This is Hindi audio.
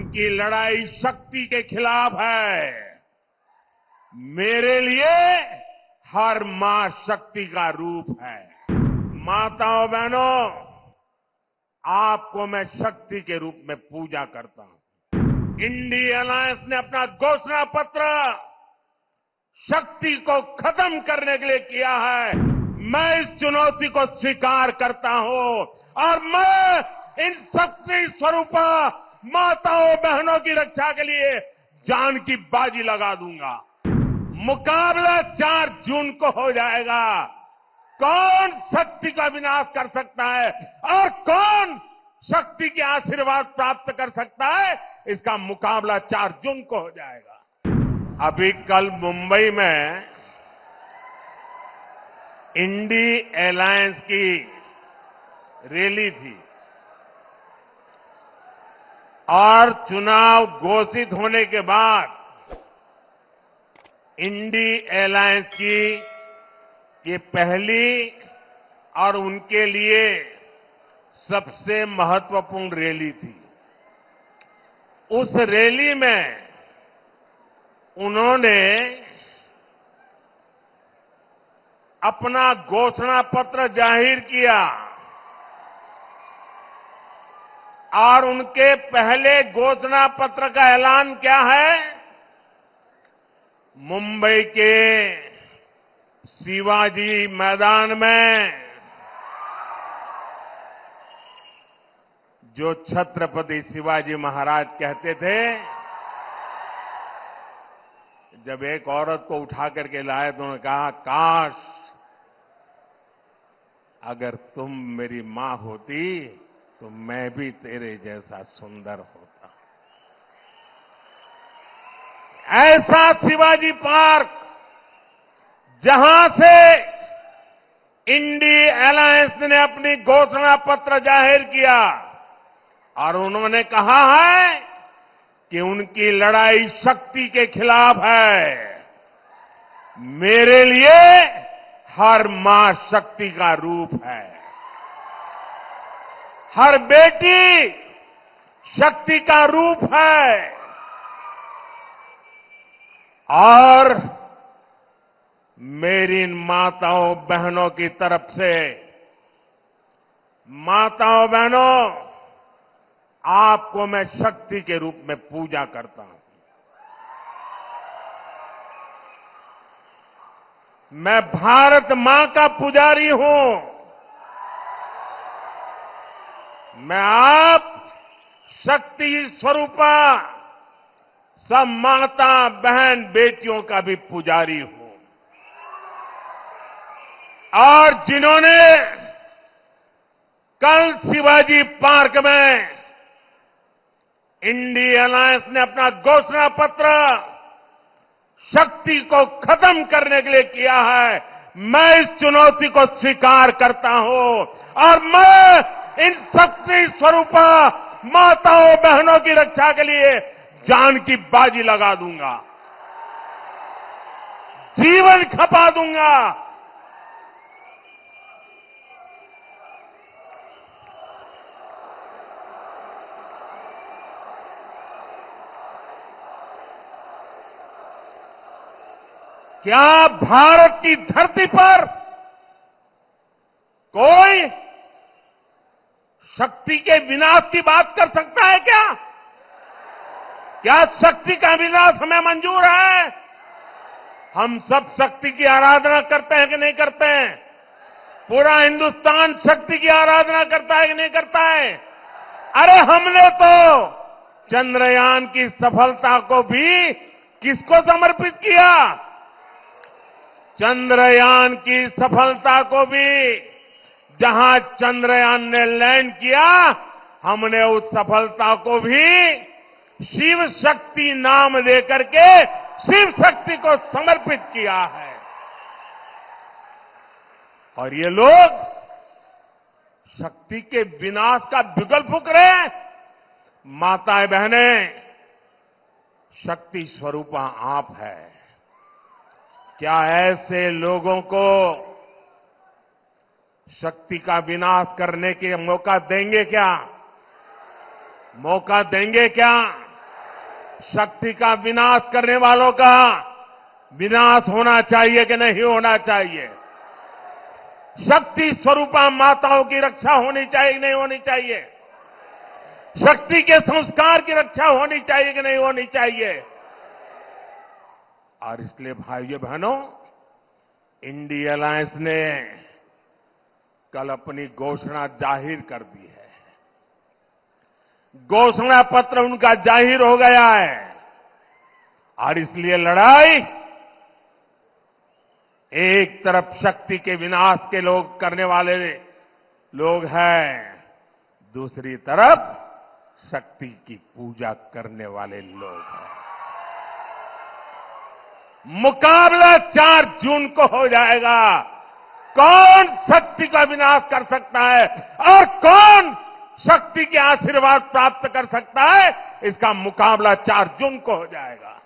उनकी लड़ाई शक्ति के खिलाफ है। मेरे लिए हर मां शक्ति का रूप है। माताओं बहनों, आपको मैं शक्ति के रूप में पूजा करता हूं। इंडिया अलायंस ने अपना घोषणा पत्र शक्ति को खत्म करने के लिए किया है। मैं इस चुनौती को स्वीकार करता हूं और मैं इन शक्ति स्वरूपा माताओं बहनों की रक्षा के लिए जान की बाजी लगा दूंगा। मुकाबला 4 जून को हो जाएगा। कौन शक्ति का विनाश कर सकता है और कौन शक्ति के आशीर्वाद प्राप्त कर सकता है, इसका मुकाबला 4 जून को हो जाएगा। अभी कल मुंबई में इंडी अलायंस की रैली थी और चुनाव घोषित होने के बाद इंडी अलायंस की ये पहली और उनके लिए सबसे महत्वपूर्ण रैली थी। उस रैली में उन्होंने अपना घोषणा पत्र जाहिर किया और उनके पहले घोषणा पत्र का ऐलान क्या है? मुंबई के शिवाजी मैदान में जो छत्रपति शिवाजी महाराज कहते थे, जब एक औरत को उठा करके लाए तो उन्होंने कहा, काश अगर तुम मेरी मां होती तो मैं भी तेरे जैसा सुंदर होता। ऐसा शिवाजी पार्क जहां से इंडी अलायंस ने अपनी घोषणा पत्र जाहिर किया और उन्होंने कहा है कि उनकी लड़ाई शक्ति के खिलाफ है। मेरे लिए हर मां शक्ति का रूप है। हर बेटी शक्ति का रूप है। और मेरी इन माताओं बहनों की तरफ से, माताओं बहनों, आपको मैं शक्ति के रूप में पूजा करता हूं। मैं भारत मां का पुजारी हूं। मैं आप शक्ति स्वरूपा सब माता बहन बेटियों का भी पुजारी हूं। और जिन्होंने कल शिवाजी पार्क में इंडिया अलायंस ने अपना घोषणा पत्र शक्ति को खत्म करने के लिए किया है, मैं इस चुनौती को स्वीकार करता हूं और मैं इन शक्ति स्वरूपा माताओं बहनों की रक्षा के लिए जान की बाजी लगा दूंगा, जीवन खपा दूंगा। क्या भारत की धरती पर कोई शक्ति के विनाश की बात कर सकता है क्या? क्या शक्ति का विनाश हमें मंजूर है? हम सब शक्ति की आराधना करते हैं कि नहीं करते हैं? पूरा हिंदुस्तान शक्ति की आराधना करता है कि नहीं करता है? अरे हमने तो चंद्रयान की सफलता को भी किसको समर्पित किया? चंद्रयान की सफलता को भी, जहां चंद्रयान ने लैंड किया, हमने उस सफलता को भी शिव शक्ति नाम देकर के शिव शक्ति को समर्पित किया है। और ये लोग शक्ति के विनाश का बिगुल फूंक रहे हैं। माताएं बहनें, शक्ति स्वरूपा आप है। क्या ऐसे लोगों को शक्ति का विनाश करने के मौका देंगे क्या? मौका देंगे क्या? शक्ति का विनाश करने वालों का विनाश होना चाहिए कि नहीं होना चाहिए? शक्ति स्वरूपा माताओं की रक्षा होनी चाहिए कि नहीं होनी चाहिए? शक्ति के संस्कार की रक्षा होनी चाहिए कि नहीं होनी चाहिए? और इसलिए भाइयों बहनों, इंडिया अलायंस ने कल अपनी घोषणा जाहिर कर दी है। घोषणा पत्र उनका जाहिर हो गया है और इसलिए लड़ाई एक तरफ शक्ति के विनाश के लोग करने वाले लोग हैं, दूसरी तरफ शक्ति की पूजा करने वाले लोग हैं। मुकाबला 4 जून को हो जाएगा। कौन शक्ति का विनाश कर सकता है और कौन शक्ति के आशीर्वाद प्राप्त कर सकता है, इसका मुकाबला 4 जून को हो जाएगा।